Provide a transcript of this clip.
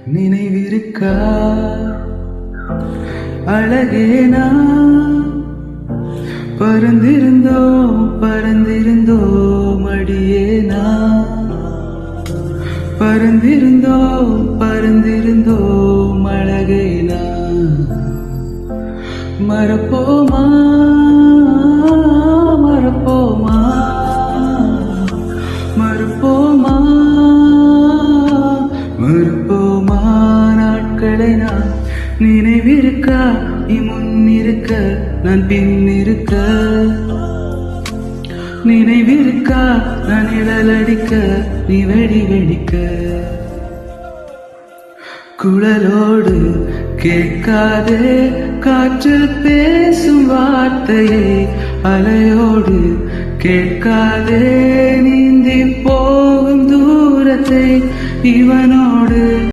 நினைவிருக்கா அழகே நான் பறந்திருந்தோம் அடியே நான் பறந்திருந்தோம் அழகே நான் மறப்போமா மறப்போமா மறுப்போமா மறுப்போமா நாட்களை நான் நினைவிருக்கா நீ முன்னிருக்க நான் பின்னிருக்க நினைவிருக்கா நான் நிழலடிக்க நீ வெடிக்க குழலோடு கேட்காதே காற்றில் பேசும் வார்த்தையை அலையோடு கேட்காதே நீந்தி போகும் தூரத்தை இவனோடு